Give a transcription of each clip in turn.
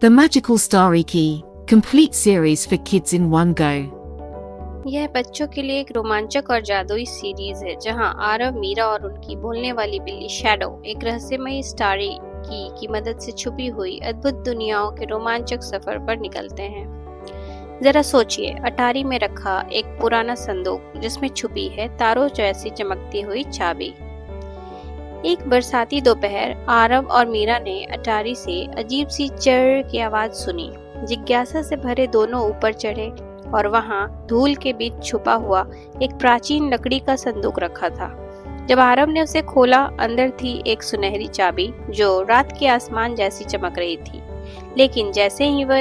The Magical Starry Key, complete series for kids in one go. यह बच्चों के लिए एक रोमांचक और जादुई सीरीज है जहां आरव, मीरा और उनकी बोलने वाली बिल्ली शैडो एक रहस्यमयी स्टारी की की मदद से छुपी हुई अद्भुत दुनियाओं के रोमांचक सफर पर निकलते हैं। जरा सोचिए, अटारी में रखा एक पुराना संदूक जिसमें छुपी है तारों जैसी चमकती हुई चाबी। एक बरसाती दोपहर आरव और मीरा ने अटारी से अजीब सी चर्र की आवाज सुनी। जिज्ञासा से भरे दोनों ऊपर चढ़े और वहां धूल के बीच छुपा हुआ एक प्राचीन लकड़ी का संदूक रखा था। जब आरव ने उसे खोला, अंदर थी एक सुनहरी चाबी जो रात के आसमान जैसी चमक रही थी। लेकिन जैसे ही वह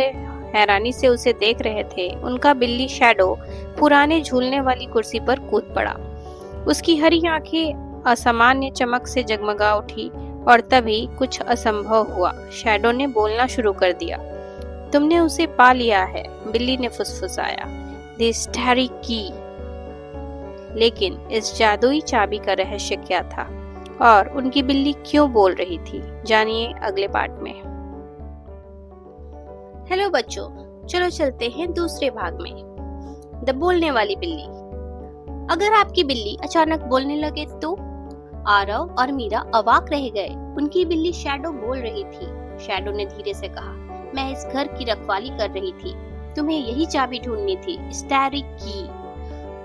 हैरानी से उसे देख रहे थे, उनका बिल्ली शैडो पुराने झूलने वाली कुर्सी पर कूद पड़ा। उसकी हरी आंखें असामान्य चमक से जगमगा उठी और तभी कुछ असंभव हुआ। शैडो ने बोलना शुरू कर दिया। तुमने उसे पा लिया है, बिल्ली ने फुसफुसाया। द स्टारी की। लेकिन इस जादुई चाबी का रहस्य क्या था और उनकी बिल्ली क्यों बोल रही थी, जानिए अगले पार्ट में। हेलो बच्चों, चलो चलते हैं दूसरे भाग में, द बोलने वाली बिल्ली। अगर आपकी बिल्ली अचानक बोलने लगे तो? आरव और मीरा अवाक रह गए। उनकी बिल्ली शैडो बोल रही थी। शैडो ने धीरे से कहा, मैं इस घर की रखवाली कर रही थी, तुम्हें यही चाबी ढूंढनी थी, स्टारी की।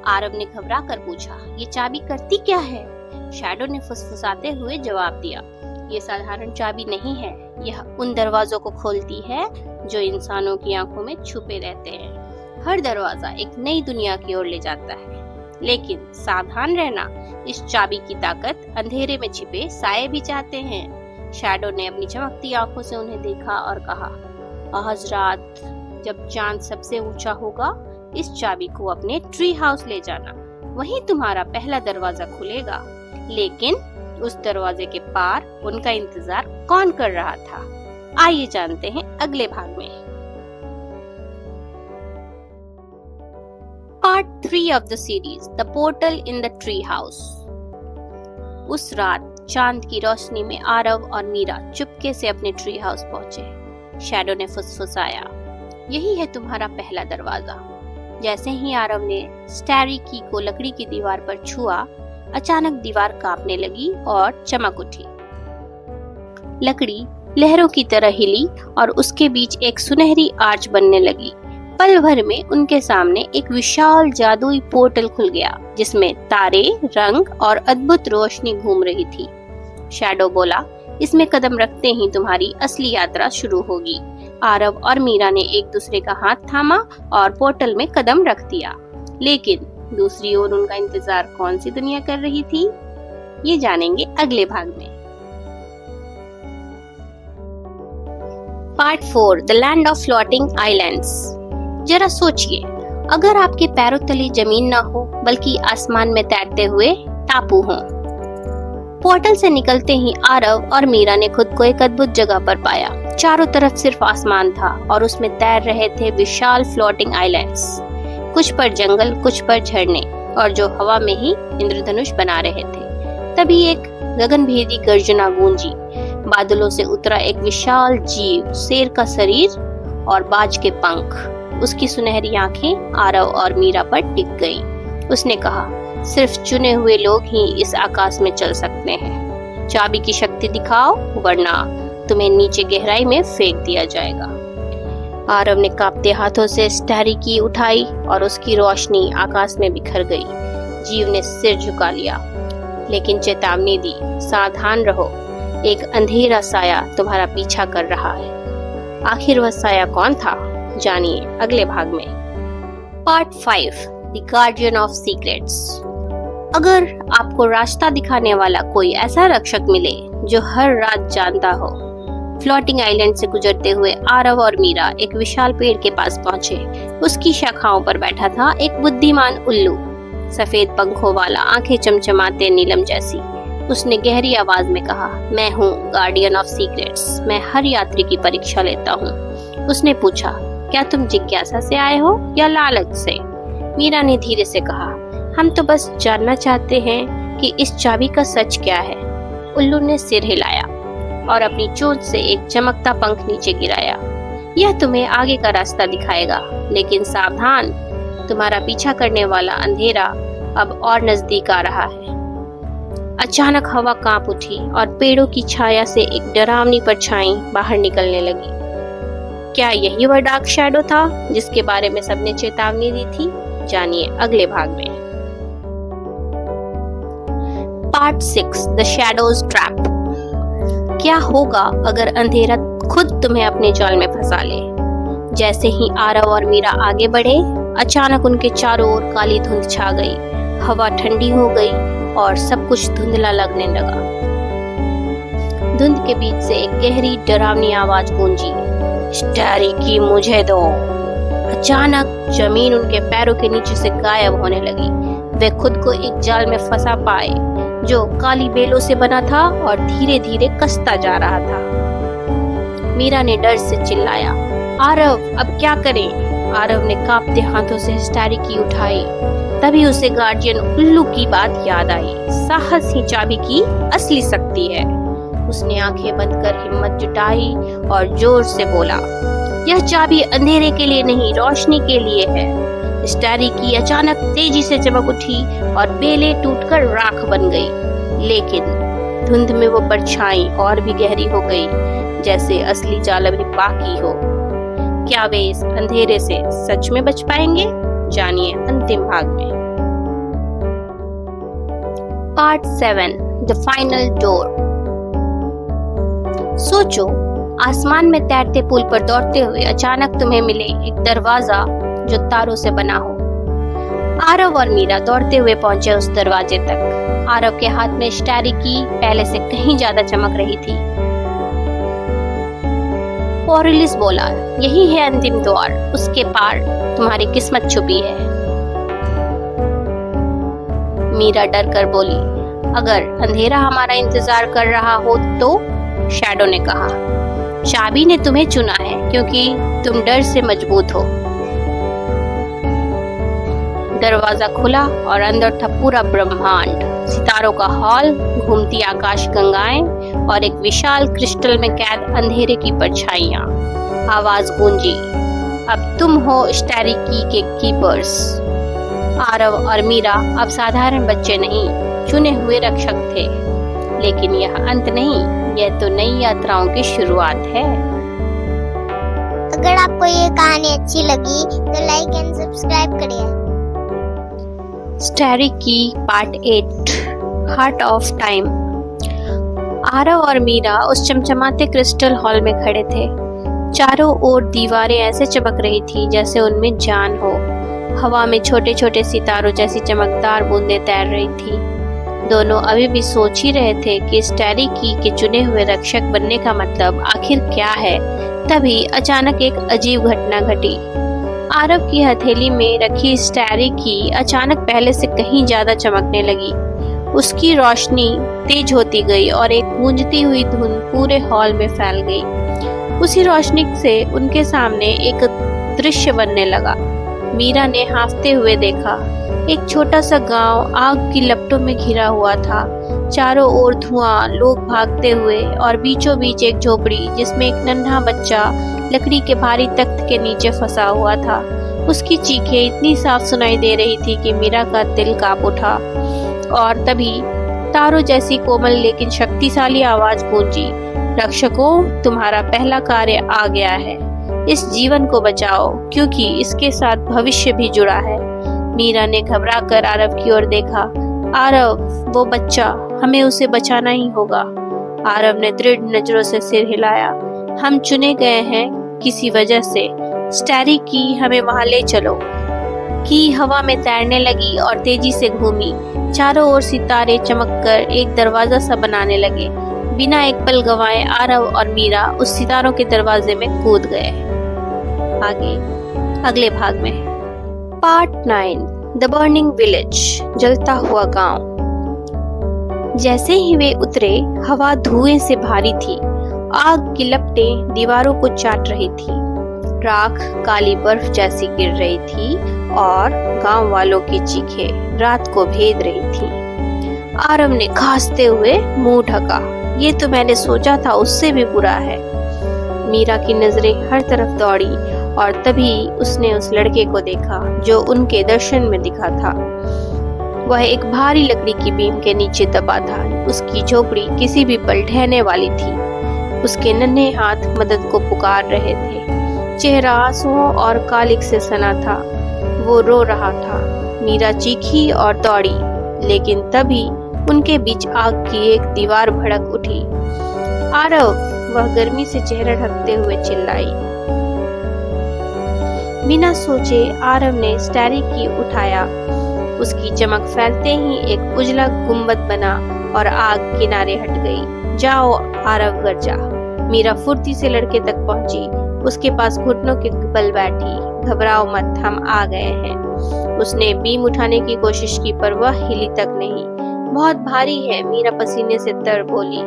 आरव ने घबरा कर पूछा, ये चाबी करती क्या है? शैडो ने फुसफुसाते हुए जवाब दिया, ये साधारण चाबी नहीं है, यह उन दरवाजों को खोलती है जो इंसानों की आंखों में छुपे रहते हैं। हर दरवाजा एक नई दुनिया की ओर ले जाता है, लेकिन सावधान रहना, इस चाबी की ताकत अंधेरे में छिपे साए भी चाहते हैं। शैडो ने अपनी चमकती आंखों से उन्हें देखा और कहा, आज रात जब चांद सबसे ऊंचा होगा, इस चाबी को अपने ट्री हाउस ले जाना, वहीं तुम्हारा पहला दरवाजा खुलेगा। लेकिन उस दरवाजे के पार उनका इंतजार कौन कर रहा था, आइए जानते हैं अगले भाग में। Part 3 of the series, the portal in the tree house. उस रात चांद की रोशनी में आरव और मीरा चुपके से अपने ट्री हाउस पहुंचे। शैडो ने फुसफुसाया, यही है तुम्हारा पहला दरवाजा। जैसे ही आरव ने स्टारी की को लकड़ी की दीवार पर छुआ, अचानक दीवार कांपने लगी और चमक उठी। लकड़ी लहरों की तरह हिली और उसके बीच एक सुनहरी आर्च बनने लगी। पल भर में उनके सामने एक विशाल जादुई पोर्टल खुल गया, जिसमें तारे, रंग और अद्भुत रोशनी घूम रही थी। शैडो बोला, इसमें कदम रखते ही तुम्हारी असली यात्रा शुरू होगी। आरव और मीरा ने एक दूसरे का हाथ थामा और पोर्टल में कदम रख दिया। लेकिन दूसरी ओर उनका इंतजार कौन सी दुनिया कर रही थी, ये जानेंगे अगले भाग में। Part 4, the land of floating islands. जरा सोचिए, अगर आपके पैरों तले जमीन ना हो बल्कि आसमान में तैरते हुए टापू हों। पोर्टल से निकलते ही आरव और मीरा ने खुद को एक अद्भुत जगह पर पाया। चारों तरफ सिर्फ आसमान था और उसमें तैर रहे थे विशाल फ्लोटिंग आइलैंड्स। कुछ पर जंगल, कुछ पर झरने, और जो हवा में ही इंद्रधनुष बना रहे थे। तभी एक गगनभेदी गर्जना गूंजी। बादलों से उतरा एक विशाल जीव, शेर का शरीर और बाज के पंख। उसकी सुनहरी आंखें आरव और मीरा पर टिक गईं। उसने कहा, सिर्फ चुने हुए लोग ही इस आकाश में चल सकते हैं। चाबी की शक्ति दिखाओ, वरना तुम्हें नीचे गहराई में फेंक दिया जाएगा। आरव ने कांपते हाथों से स्टारी की उठाई और उसकी रोशनी आकाश में बिखर गई। जीव ने सिर झुका लिया, लेकिन चेतावनी दी, सावधान रहो, एक अंधेरा साया तुम्हारा पीछा कर रहा है। आखिर वह साया कौन था, जानिए अगले भाग में। Part 5, the guardian of secrets. अगर आपको रास्ता दिखाने वाला कोई ऐसा रक्षक मिले जो हर रात जानता हो। फ्लोटिंग आइलैंड से गुजरते हुए आरव और मीरा एक विशाल पेड़ के पास पहुंचे। उसकी शाखाओं पर बैठा था एक बुद्धिमान उल्लू, सफेद पंखों वाला, आंखें चमचमाते नीलम जैसी। उसने गहरी आवाज में कहा, मैं हूँ गार्डियन ऑफ सीक्रेट्स, मैं हर यात्री की परीक्षा लेता हूँ। उसने पूछा, क्या तुम जिज्ञासा से आए हो या लालच से? मीरा ने धीरे से कहा, हम तो बस जानना चाहते हैं कि इस चाबी का सच क्या है। उल्लू ने सिर हिलाया और अपनी चोंच से एक चमकता पंख नीचे गिराया। यह तुम्हें आगे का रास्ता दिखाएगा, लेकिन सावधान, तुम्हारा पीछा करने वाला अंधेरा अब और नजदीक आ रहा है। अचानक हवा कांप उठी और पेड़ों की छाया से एक डरावनी परछाई बाहर निकलने लगी। क्या यही वह डार्क शैडो था जिसके बारे में सबने चेतावनी दी थी? जानिए अगले भाग में। Part 6 the shadows trap. क्या होगा अगर अंधेरा खुद तुम्हें अपने जाल में फंसा ले? जैसे ही आरव और मीरा आगे बढ़े, अचानक उनके चारों ओर काली धुंध छा गई। हवा ठंडी हो गई और सब कुछ धुंधला लगने लगा। धुंध के बीच से एक गहरी डरावनी आवाज गूंजी, स्टैरी की मुझे दो। अचानक जमीन उनके पैरों के नीचे से गायब होने लगी। वे खुद को एक जाल में फंसा पाए जो काली बेलों से बना था और धीरे धीरे कसता जा रहा था। मीरा ने डर से चिल्लाया, आरव अब क्या करें? आरव ने कांपते हाथों से स्टैरी की उठाई। तभी उसे गार्जियन उल्लू की बात याद आई। साहस ही चाबी की असली शक्ति है। उसने आंखें बंद कर हिम्मत जुटाई और जोर से बोला, यह चाबी अंधेरे के लिए नहीं, रोशनी के लिए है। स्टैरी की अचानक तेजी से चमक उठी और बेलें टूटकर राख बन गई। लेकिन धुंध में वो परछाई और भी गहरी हो गई, जैसे असली जाल अभी बाकी हो। क्या वे इस अंधेरे से सच में बच पाएंगे? जानिए अंतिम भाग में। Part 7 the final door. सोचो, आसमान में तैरते पुल पर दौड़ते हुए अचानक तुम्हें मिले एक दरवाजा जो तारों से बना हो। आरव और मीरा दौड़ते हुए पहुंचे उस दरवाजे तक। आरव के हाथ में स्टैरी की पहले से कहीं ज्यादा चमक रही थी। पोरिलिस बोला, यही है अंतिम द्वार, उसके पार तुम्हारी किस्मत छुपी है। मीरा डर कर बोली, अगर अंधेरा हमारा इंतजार कर रहा हो तो? शैडो ने कहा, चाबी ने तुम्हें चुना है क्योंकि तुम डर से मजबूत हो। दरवाजा खुला और अंदर था पूरा ब्रह्मांड, सितारों का हॉल, घूमती आकाश गंगाएं और एक विशाल क्रिस्टल में कैद अंधेरे की परछाइयां। आवाज गूंजी, अब तुम हो स्टैरी की के कीपर्स। आरव और मीरा अब साधारण बच्चे नहीं, चुने हुए रक्षक थे। लेकिन यह अंत नहीं, यह तो नई यात्राओं की शुरुआत है। अगर आपको ये कहानी अच्छी लगी तो लाइक एंड सब्सक्राइब करिए। स्टैरी की part 8 heart of time. Aarav और मीरा उस चमचमाते क्रिस्टल हॉल में खड़े थे। चारों ओर दीवारें ऐसे चमक रही थी जैसे उनमें जान हो। हवा में छोटे छोटे सितारों जैसी चमकदार बूंदें तैर रही थी। दोनों अभी भी सोच ही रहे थे कि स्टैरी की के चुने हुए रक्षक बनने का मतलब आखिर क्या है। तभी अचानक एक अजीब घटना घटी। आरव की हथेली में रखी स्टैरी की अचानक पहले से कहीं ज्यादा चमकने लगी। उसकी रोशनी तेज होती गई और एक गूंजती हुई धुन पूरे हॉल में फैल गई। उसी रोशनी से उनके सामने एक दृश्य बनने लगा। मीरा ने हांफते हुए देखा, एक छोटा सा गांव आग की लपटों में घिरा हुआ था। चारों ओर धुआं, लोग भागते हुए और बीचों बीच एक झोपड़ी जिसमें एक नन्हा बच्चा लकड़ी के भारी तख्त के नीचे फंसा हुआ था। उसकी चीखें इतनी साफ सुनाई दे रही थी कि मीरा का दिल कांप उठा। और तभी तारों जैसी कोमल लेकिन शक्तिशाली आवाज गूंजी, रक्षकों, तुम्हारा पहला कार्य आ गया है। इस जीवन को बचाओ क्योंकि इसके साथ भविष्य भी जुड़ा है। मीरा ने घबरा कर आरव की ओर देखा। आरव, वो बच्चा, हमें उसे बचाना ही होगा। आरव ने दृढ़ नजरों से सिर हिलाया। हम चुने गए हैं किसी वजह से। स्टैरी की, हमें वहां ले चलो। की हवा में तैरने लगी और तेजी से घूमी। चारों ओर सितारे चमककर एक दरवाजा सा बनाने लगे। बिना एक पल गंवाए आरव और मीरा उस सितारों के दरवाजे में कूद गए। आगे अगले भाग में। पार्ट 9 द बर्निंग विलेज, जलता हुआ गांव। जैसे ही वे उतरे, हवा धुएं से भारी थी। आग की लपटें दीवारों को चाट रही थी। राख काली बर्फ जैसी गिर रही थी और गांव वालों की चीखें रात को भेद रही थी। आरव ने खांसते हुए मुंह ढका। ये तो मैंने सोचा था उससे भी बुरा है। मीरा की नजरें हर तरफ दौड़ी और तभी उसने उस लड़के को देखा जो उनके दर्शन में दिखा था। वह एक भारी लकड़ी की बीम के नीचे दबा था। उसकी झोपड़ी किसी भी पल ढहने वाली थी। उसके नन्हे हाथ मदद को पुकार रहे थे। चेहरा आंसुओं और कालिक से सना था। वो रो रहा था। मीरा चीखी और दौड़ी, लेकिन तभी उनके बीच आग की एक दीवार भड़क उठी। आरव, वह गर्मी से चेहरा ढकते हुए चिल्लाई। बिना सोचे आरव ने स्टैरिक की उठाया। उसकी चमक फैलते ही एक उजला गुंबद बना और आग किनारे हट गई। जाओ आरव, गर्जा। मीरा फुर्ती से लड़के तक पहुंची। उसके पास घुटनों के बल बैठी। घबराओ मत, हम आ गए हैं। उसने बीम उठाने की कोशिश की पर वह हिली तक नहीं। बहुत भारी है, मीरा पसीने से तर बोली।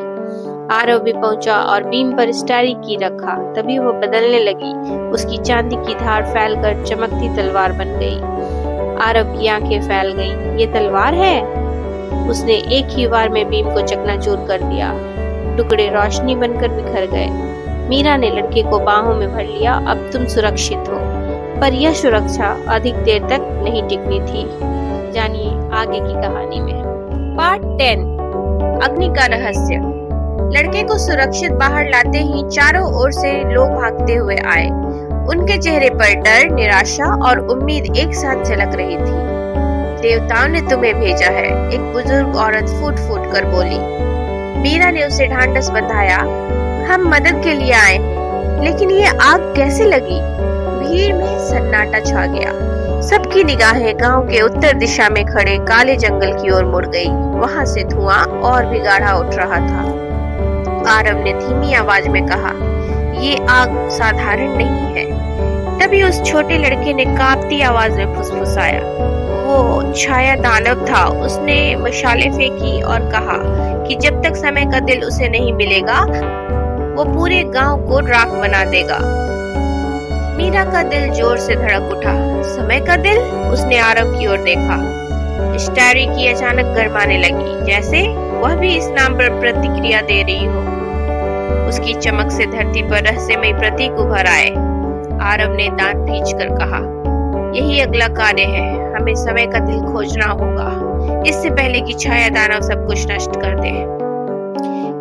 आरव भी पहुंचा और बीम पर स्टैरिक की रखा। तभी वो बदलने लगी। उसकी चांदी की धार फैलकर चमकती तलवार बन गई। आरव की आंखें फैल गईं। ये तलवार है? उसने एक ही वार में बीम को चकनाचूर कर दिया। टुकड़े रोशनी बनकर बिखर गए। मीरा ने लड़के को बाहों में भर लिया। अब तुम सुरक्षित हो। पर यह सुरक्षा अधिक देर तक नहीं टिकनी थी। जानिए आगे की कहानी में। पार्ट 10, अग्नि का रहस्य। लड़के को सुरक्षित बाहर लाते ही चारों ओर से लोग भागते हुए आए। उनके चेहरे पर डर, निराशा और उम्मीद एक साथ झलक रही थी। देवताओं ने तुम्हें भेजा है, एक बुजुर्ग औरत फूट फूट कर बोली। मीरा ने उसे ढांढस बंधाया। हम मदद के लिए आए हैं, लेकिन ये आग कैसे लगी? भीड़ में सन्नाटा छा गया। सबकी निगाहें गांव के उत्तर दिशा में खड़े काले जंगल की ओर मुड़ गई। वहां से धुआं और भी गाढ़ा उठ रहा था। आरव ने धीमी आवाज में कहा, ये आग साधारण नहीं है। तभी उस छोटे लड़के ने कांपती आवाज में फुसफुसाया। वो छाया दानव था। उसने मशाले फेंकी और कहा कि जब तक समय का दिल उसे नहीं मिलेगा, वो पूरे गांव को राख बना देगा। मीरा का दिल जोर से धड़क उठा। समय का दिल? उसने आरव की ओर देखा। स्टैरिक की अचानक गरमाने लगी, जैसे वह भी इस नाम पर प्रतिक्रिया दे रही हो। उसकी चमक से धरती पर रहस्यमय प्रतीक उभर आए। आरव ने दांत खींचकर कहा, यही अगला कार्य है। हमें समय का दिल खोजना होगा, इससे पहले कि छाया दानव सब कुछ नष्ट कर दे।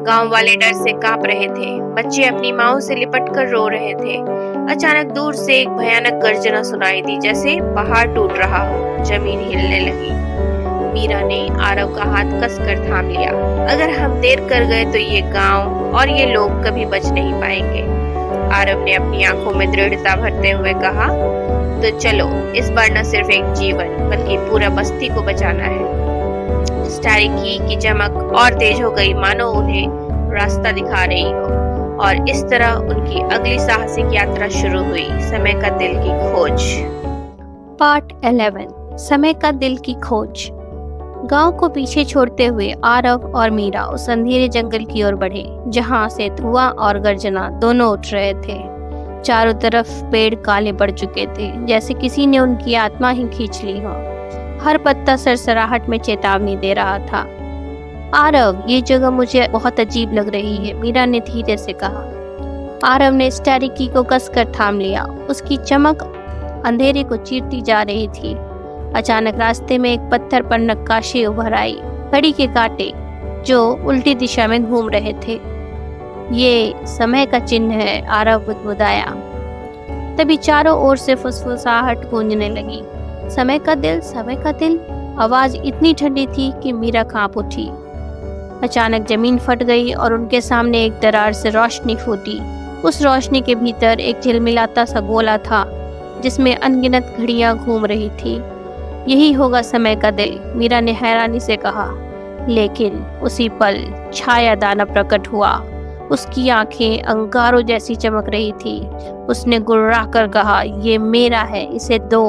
गांव वाले डर से कांप रहे थे। बच्चे अपनी माओं से लिपटकर रो रहे थे। अचानक दूर से एक भयानक गर्जना सुनाई दी, जैसे पहाड़ टूट रहा हो। जमीन हिलने लगी। मीरा ने आरव का हाथ कसकर थाम लिया। अगर हम देर कर गए तो ये गांव और ये लोग कभी बच नहीं पाएंगे। आरव ने अपनी आंखों में दृढ़ता भरते हुए कहा, तो चलो, इस बार न सिर्फ एक जीवन बल्कि पूरा बस्ती को बचाना है। स्टैरिक की चमक और तेज हो गई, मानो उन्हें रास्ता दिखा रही हो। और इस तरह उनकी अगली साहसिक यात्रा शुरू हुई, समय का दिल की खोज। पार्ट 11, समय का दिल की खोज। गांव को पीछे छोड़ते हुए आरव और मीरा उस अंधेरे जंगल की ओर बढ़े, जहां से धुआं और गर्जना दोनों उठ रहे थे। चारों तरफ पेड़ काले पड़ चुके थे, जैसे किसी ने उनकी आत्मा ही खींच ली हो। हर पत्ता सरसराहट में चेतावनी दे रहा था। आरव, ये जगह मुझे बहुत अजीब लग रही है, मीरा ने धीरे से कहा। आरव ने स्टैरिक की को कसकर थाम लिया। उसकी चमक अंधेरे को चीरती जा रही थी। अचानक रास्ते में एक पत्थर पर नक्काशी उभर आई, घड़ी के कांटे जो उल्टी दिशा में घूम रहे थे। ये समय का चिन्ह है, आरव बुदबुदाया। तभी चारों ओर से फुसफुसाहट गूंजने लगी। समय का दिल, समय का दिल। आवाज इतनी ठंडी थी कि मीरा कांप उठी। अचानक जमीन फट गई और उनके सामने एक दरार से रोशनी फूटी। उस रोशनी के भीतर एक झिलमिलाता सा गोला था, जिसमें अनगिनत घड़ियां घूम रही थी। यही होगा समय का दिल, मीरा ने हैरानी से कहा। लेकिन उसी पल छाया दानव प्रकट हुआ। उसकी आंखें अंगारों जैसी चमक रही थी। उसने गुर्राकर कहा, ये मेरा है, इसे दो,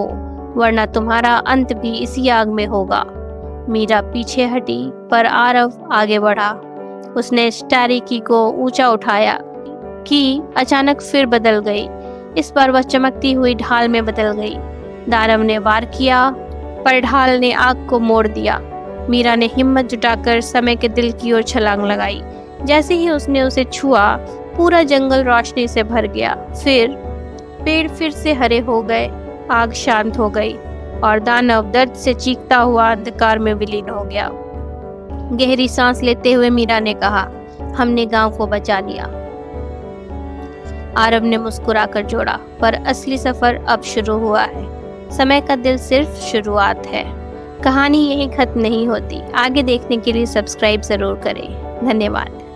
वरना तुम्हारा अंत भी इसी आग में होगा। मीरा पीछे हटी, पर आरव आगे बढ़ा। उसने स्टैरिक को ऊंचा उठाया कि अचानक फिर बदल गई। इस बार वह चमकती हुई ढाल में बदल गई। दानव ने वार किया, पर ढाल ने आग को मोड़ दिया। मीरा ने हिम्मत जुटाकर समय के दिल की ओर छलांग लगाई। जैसे ही उसने उसे छुआ, पूरा जंगल रोशनी से भर गया। फिर पेड़ फिर से हरे हो गए, आग शांत हो गई और दानव दर्द से चीखता हुआ अंधकार में विलीन हो गया। गहरी सांस लेते हुए मीरा ने कहा, हमने गांव को बचा लिया। आरव ने मुस्कुराकर जोड़ा, पर असली सफर अब शुरू हुआ है। समय का दिल सिर्फ शुरुआत है। कहानी यहीं खत्म नहीं होती। आगे देखने के लिए सब्सक्राइब जरूर करें। धन्यवाद।